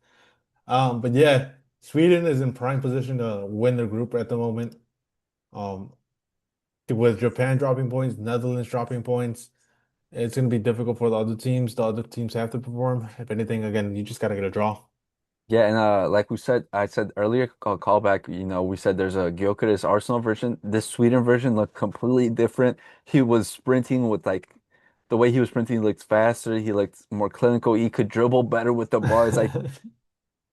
But yeah, Sweden is in prime position to win their group at the moment. Um, with Japan dropping points, Netherlands dropping points, it's going to be difficult for the other teams. The other teams have to perform. If anything, again, you just got to get a draw. Yeah, and like I said earlier, callback, we said there's a Gyökeres Arsenal version. This Sweden version looked completely different. He was sprinting with like the way he was sprinting looked faster. He looked more clinical. He could dribble better with the ball. It's like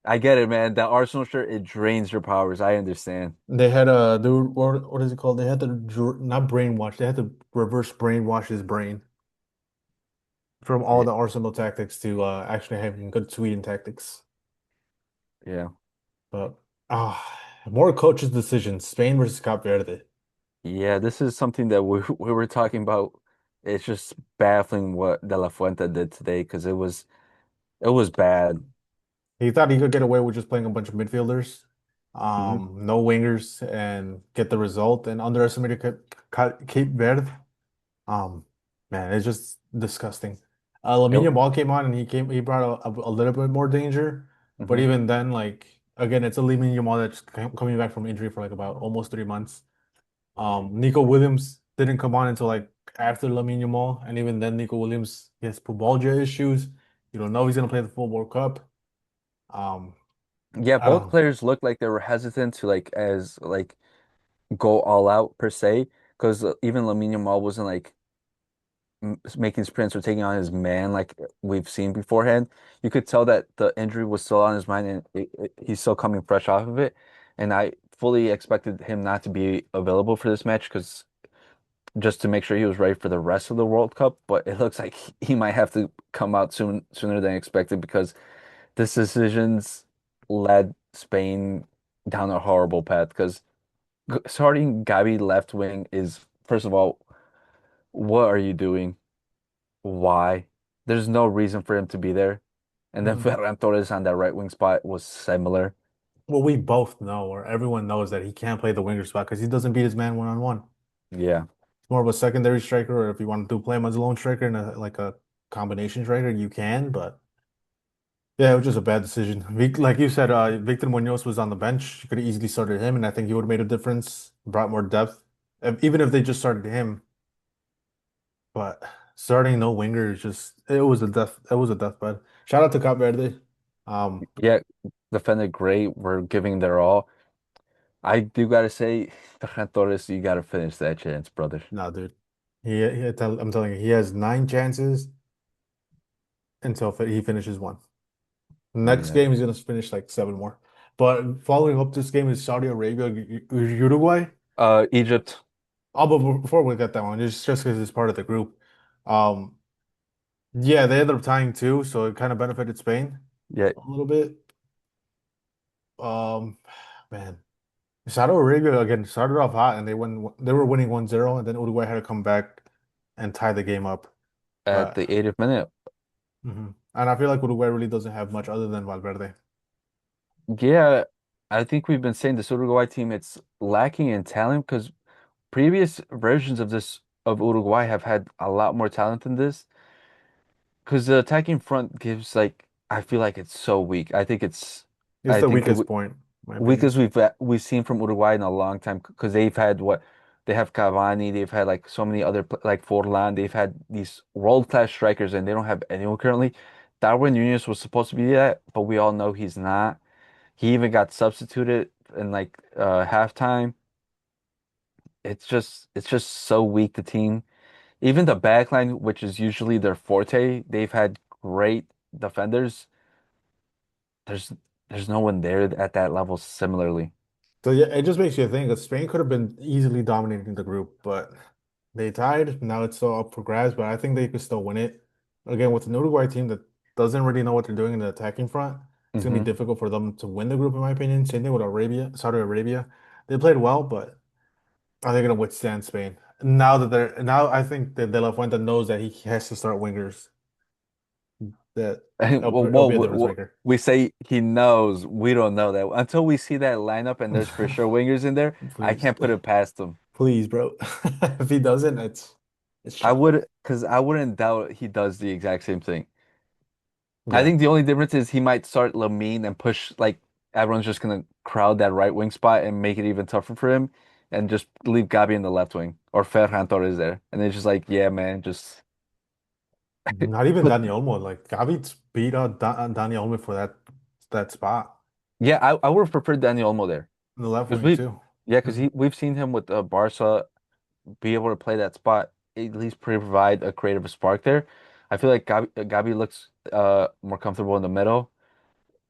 I get it, man. That Arsenal shirt, it drains your powers. I understand. They had a dude, what is it called? They had to not brainwash. They had to reverse brainwash his brain from all Yeah, the Arsenal tactics to actually having good Sweden tactics. yeah. But more coaches' decisions. Spain versus Cape Verde. Yeah, this is something that we were talking about. It's just baffling what De La Fuente did today because it was bad. He thought he could get away with just playing a bunch of midfielders, Hmm. no wingers, and get the result, and underestimated Cape Verde. Um, man, it's just disgusting. It, Lamine Yamal came on and he brought a little bit more danger, but mhm. even then, like again, it's a Lamine Yamal that's coming back from injury for like about almost 3 months. Nico Williams didn't come on until like after Lamine Yamal, and even then, Nico Williams he has pubalgia issues. You don't know he's gonna play the full World Cup. Um, Yeah, I both don't. players looked like they were hesitant to like go all out per se, because even Lamine Yamal wasn't like making sprints or taking on his man like we've seen beforehand. You could tell that the injury was still on his mind and he's still coming fresh off of it. And I fully expected him not to be available for this match because just to make sure he was ready for the rest of the World Cup. But it looks like he might have to come out sooner than expected because this decisions led Spain down a horrible path. Because starting Gabi left wing is, first of all, what are you doing? Why? There's no reason for him to be there. And then Mhm. Ferran Torres on that right wing spot was similar. Well, we both know, or everyone knows that he can't play the winger spot because he doesn't beat his man one on one. Yeah. It's more of a secondary striker, or if you want to play him as a lone striker and like a combination striker, you can. But yeah, it was just a bad decision. Like you said, Victor Munoz was on the bench. You could have easily started him, and I think he would have made a difference, brought more depth, even if they just started him. But starting no winger is just it was a death. It was a deathbed. Shout out to Cape Verde. Um, Yeah. Defended great. We're giving their all. I do gotta say, Ferran Torres, you gotta finish that chance, brother. no, dude. I'm telling you, he has 9 chances until he finishes one. Next Yeah. game, he's gonna finish like 7 more. But following up this game is Saudi Arabia, Uruguay. Egypt. Oh, but before we get that one, just because it's part of the group. Um, yeah, they ended up tying too, so it kind of benefited Spain Yeah. a little bit. Um, man, Saudi Arabia again started off hot and they were winning 1-0, and then Uruguay had to come back and tie the game up. At But the 80th minute. and I feel like Uruguay really doesn't have much other than Valverde. Yeah. I think we've been saying this Uruguay team, it's lacking in talent because previous versions of this of Uruguay have had a lot more talent than this. Because the attacking front gives like I feel like it's so weak. It's I the think weakest point, in my opinion. weakest we've seen from Uruguay in a long time because they've had what they have Cavani, they've had like so many other like Forlan, they've had these world-class strikers and they don't have anyone currently. Darwin Núñez was supposed to be that, but we all know he's not. He even got substituted in like halftime. It's just so weak the team. Even the back line, which is usually their forte, they've had great defenders. There's there's no one there at that level similarly. So yeah, it just makes you think that Spain could have been easily dominating the group, but they tied. Now it's still up for grabs, but I think they could still win it. Again, with an Uruguay team that doesn't really know what they're doing in the attacking front, it's gonna be Hmm. difficult for them to win the group, in my opinion. Same thing with Saudi Arabia. They played well, but are they gonna withstand Spain? Now I think that De La Fuente knows that he has to start wingers. That it'll be a difference maker. We say he knows. We don't know that until we see that lineup and there's for sure wingers in there. I Please. can't put it past him. Please, bro. If he doesn't, it's I chalk. would, because I wouldn't doubt he does the exact same thing. I Yeah. think the only difference is he might start Lamine and push like everyone's just gonna crowd that right wing spot and make it even tougher for him, and just leave Gabi in the left wing or Ferran Torres there, and it's just like, yeah, man, just Not even put. Dani Olmo. Like Gavi beat out Dani Olmo for that spot Yeah, I would have preferred Daniel Olmo there in the left because wing too. yeah, because we've seen him with Barca be able to play that spot, at least provide a creative spark there. I feel like Gabi looks more comfortable in the middle.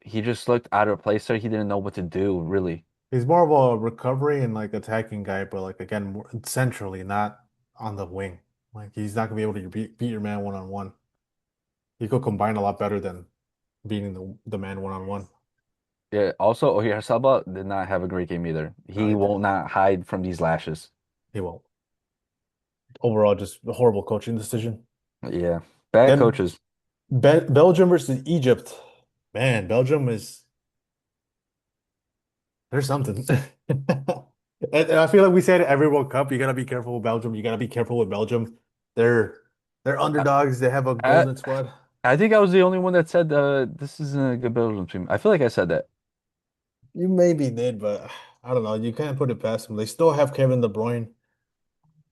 He just looked out of place there. He didn't know what to do, really. He's more of a recovery and like attacking guy, but like again, more centrally, not on the wing. Like he's not gonna be able to beat your man one on one. He could combine a lot better than beating the man one on one. Yeah, also, Oyarzabal did not have a great game either. No, He he will didn't. not hide from these lashes. He won't. Overall, just a horrible coaching decision. Yeah, bad Then coaches. Belgium versus Egypt. Man, Belgium is there's something. And I feel like we say it every World Cup. You gotta be careful with Belgium. You gotta be careful with Belgium. They're they're I, underdogs. They have a I, golden squad. I think I was the only one that said this isn't a good Belgium team. I feel like I said that. You maybe did, but I don't know. You can't put it past them. They still have Kevin De Bruyne.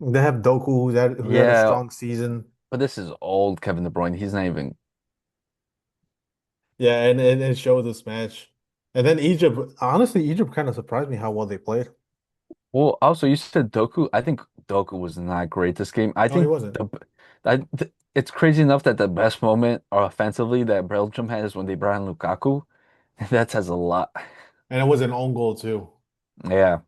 They have Doku, who had a Yeah, strong season. but this is old Kevin De Bruyne. He's not even. Yeah, and it showed this match. And then Egypt, honestly, Egypt kind of surprised me how well they played. Well, also you said Doku. I think Doku was not great this game. I No, he think wasn't. it's crazy enough that the best moment offensively that Belgium had is when they brought in Lukaku. That says a lot. And it was an own goal too. Yeah.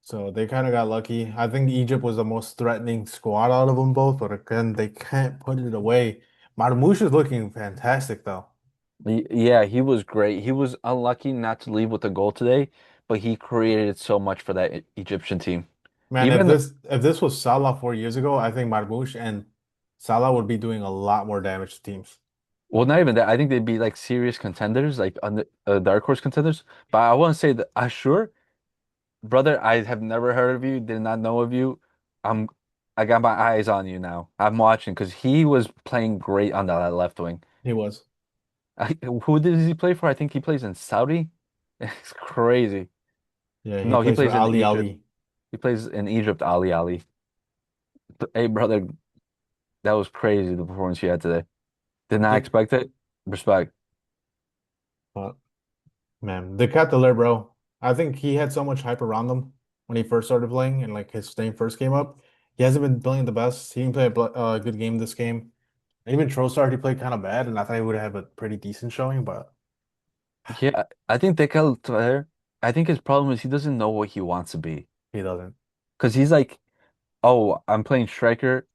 So they kind of got lucky. I think Egypt was the most threatening squad out of them both, but again, they can't put it away. Marmoush is looking fantastic though. Yeah, he was great. He was unlucky not to leave with a goal today, but he created so much for that Egyptian team. Man, Even if this was Salah 4 years ago, I think Marmoush and Salah would be doing a lot more damage to teams. well, not even that. I think they'd be like serious contenders, like on the dark horse contenders. But I want to say that Ashur, brother, I have never heard of you, did not know of you. I'm I got my eyes on you now. I'm watching because he was playing great on that left wing. He was. Who does he play for? I think he plays in Saudi. It's crazy. Yeah, he No, he plays for plays in Ali Egypt. Ali. He plays in Egypt, Ali Ali. Hey, brother, that was crazy, the performance you had today. Did not They, expect it. Respect. uh, man, they cut the lid, bro. I think he had so much hype around him when he first started playing and like his name first came up. He hasn't been playing the best. He didn't play a good game this game. Even Trossard, he played kind of bad, and I thought he would have a pretty decent showing, but Yeah, I think Decathlon, I think his problem is he doesn't know what he wants to be. he doesn't. Because he's like, oh, I'm playing striker,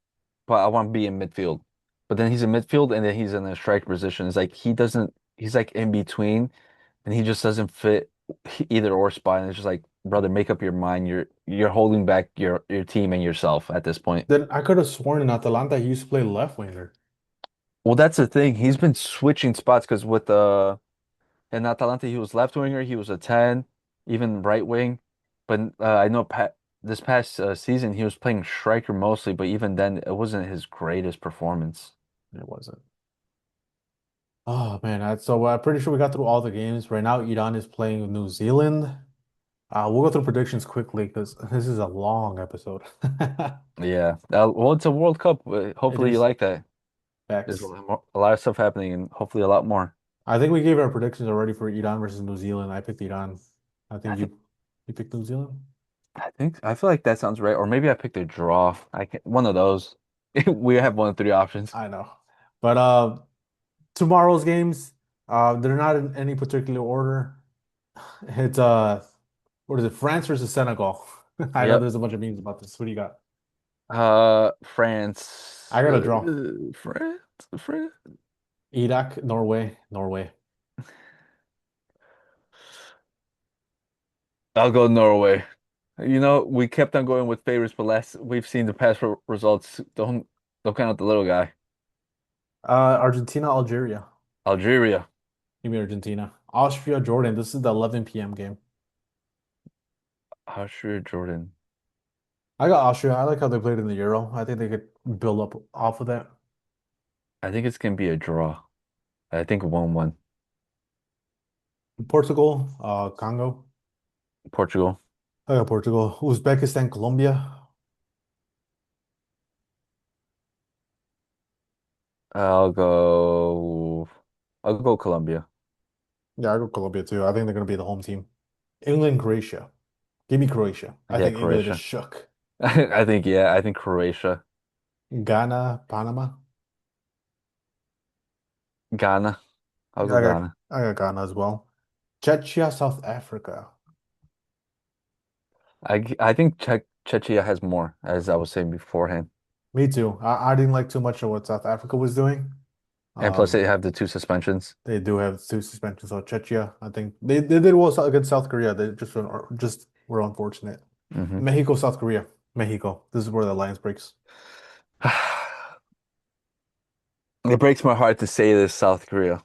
but I want to be in midfield. But then he's in midfield and then he's in a striker position. It's like he's like in between and he just doesn't fit either or spot. And it's just like, brother, make up your mind. You're holding back your team and yourself at this point. Then I could have sworn in Atalanta he used to play left winger. Well, that's the thing. He's been switching spots because with in Atalanta he was left winger, he was a 10, even right wing. But I know Pat. this past season he was playing striker mostly, but even then it wasn't his greatest performance. It wasn't. Oh man, so I'm pretty sure we got through all the games. Right now, Iran is playing with New Zealand. We'll go through predictions quickly because this is a long episode. Yeah. Well, it's a World Cup. It Hopefully you is like that. There's X. a lot of stuff happening and hopefully a lot more. I think we gave our predictions already for Iran versus New Zealand. I picked Iran. I I think think you picked New Zealand. I feel like that sounds right. Or maybe I picked a draw. I can one of those. We have one of three options. I know. But tomorrow's games, they're not in any particular order. It's what is it? France versus Senegal. I know Yep. there's a bunch of memes about this. What do you got? France. I got a draw. France. France. Iraq, Norway, Norway. I'll go Norway. You know, we kept on going with favorites, but last we've seen the past results. Don't count out the little guy. Argentina, Algeria. Algeria. Give me Argentina. Austria, Jordan. This is the 11 p.m. game. Austria, Jordan. I got Austria. I like how they played in the Euro. I think they could build up off of that. I think it's gonna be a draw. I think 1-1. Portugal, Congo. Portugal. I got Portugal. Uzbekistan, Colombia. I'll go. I'll go Colombia. Yeah, I go Colombia too. I think they're going to be the home team. England, Croatia. Give me Croatia. I Yeah, think England is Croatia. shook. I think yeah. I think Croatia. Ghana, Panama. Ghana. I'll Yeah, go Ghana. I got Ghana as well. Czechia, South Africa. I think Czechia has more, as I was saying beforehand. Me too. I didn't like too much of what South Africa was doing. And plus Um, they have the two suspensions. they do have two suspensions on Czechia. I think they did well against South Korea. They just were unfortunate. Hmm Mexico, South Korea. Mexico. This is where the alliance breaks. It breaks my heart to say this, South Korea.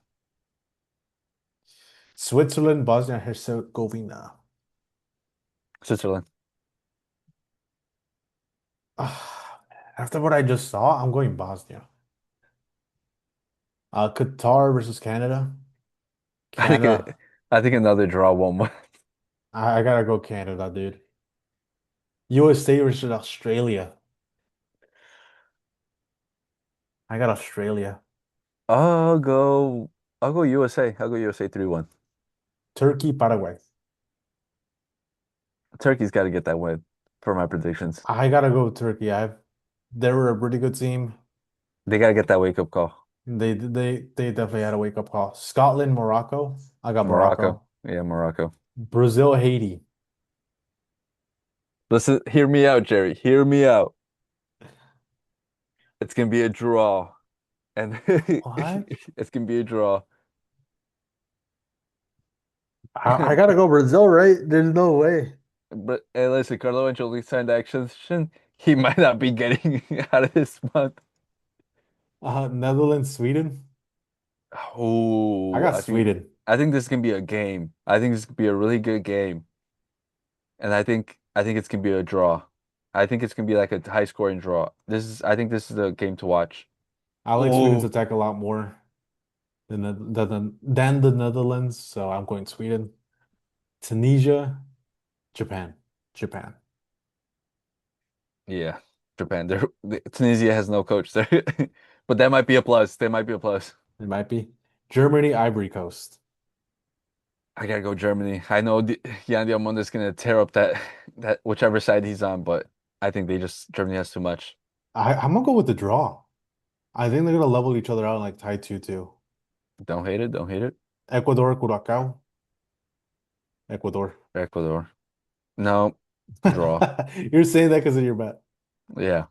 Switzerland, Bosnia, Herzegovina. Switzerland. After what I just saw, I'm going Bosnia. Qatar versus Canada. I think Canada. I think another draw 1-1. I gotta go Canada, dude. USA versus Australia. I got Australia. I'll go I'll go USA. I'll go USA 3-1. Turkey, Paraguay. Turkey's got to get that win for my predictions. I gotta go Turkey. They were a pretty good team. They got to get that wake up call. They definitely had a wake up call. Scotland, Morocco. I got Morocco. Morocco. Yeah, Morocco. Brazil, Haiti. Listen, hear me out, Jerry. Hear me out. It's gonna be a draw. And What? it's gonna be a draw. I gotta go Brazil, right? There's no way. But hey, listen, Carlo Ancelotti signed action. He might not be getting out of this month. Netherlands, Sweden. I Oh, got Sweden. I think this can be a game. I think this could be a really good game. And I think it's gonna be a draw. I think it's gonna be like a high scoring draw. I think this is a game to watch. I like Sweden's Oh, attack a lot more than the Netherlands, so I'm going Sweden. Tunisia, Japan, Japan. yeah. Japan. Tunisia has no coach there. But that might be a plus. That might be a plus. It might be Germany, Ivory Coast. I gotta go Germany. I know Yan Diamond is gonna tear up that whichever side he's on, but I think Germany has too much. I'm gonna go with the draw. I think they're gonna level each other out like tie 2-2. Don't hate it. Don't hate it. Ecuador, Curacao, Ecuador. Ecuador. No, draw. You're saying that because of your bet. Yeah.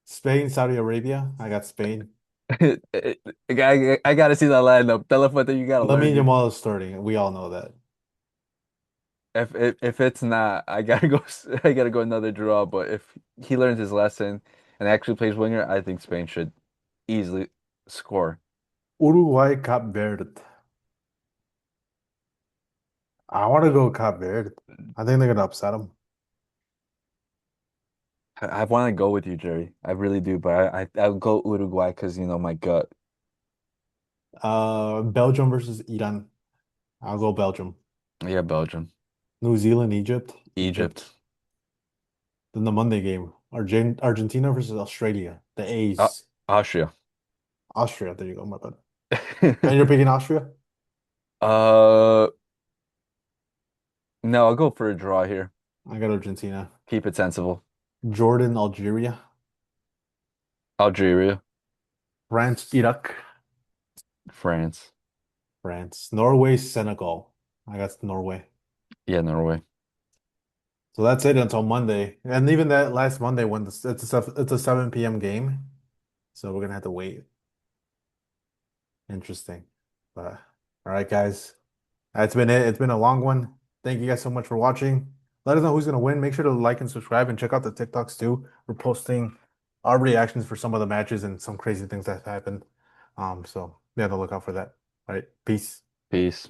Spain, Saudi Arabia. I got Spain. I gotta see that lineup. Telefonte, you gotta learn, Lamine dude. Yamal is starting. We all know that. If it's not, I gotta go. I gotta go another draw. But if he learns his lesson and actually plays winger, I think Spain should easily score. Uruguay, Cape Verde. I want to go Cape Verde. I think they're gonna upset them. I want to go with you, Jerry. I really do, but I'll go Uruguay because my gut. Belgium versus Iran. I'll go Belgium. Yeah, Belgium, New Zealand, Egypt. Egypt, Then the Monday game, Argentina versus Australia. The uh, A's. Austria. Austria. There you go, my bad. And you're picking Austria? Uh, no, I'll go for a draw here. I got Argentina. Keep it sensible. Jordan, Algeria. Algeria, France, Iraq. France. France. Norway, Senegal. I got Norway. Yeah, Norway. So that's it until Monday. And even that last Monday when it's a 7 p.m. game. So we're gonna have to wait. Interesting. But all right, guys. That's been it. It's been a long one. Thank you guys so much for watching. Let us know who's gonna win. Make sure to like and subscribe and check out the TikToks too. We're posting our reactions for some of the matches and some crazy things that happened. So be on the lookout for that. All right, peace. Peace.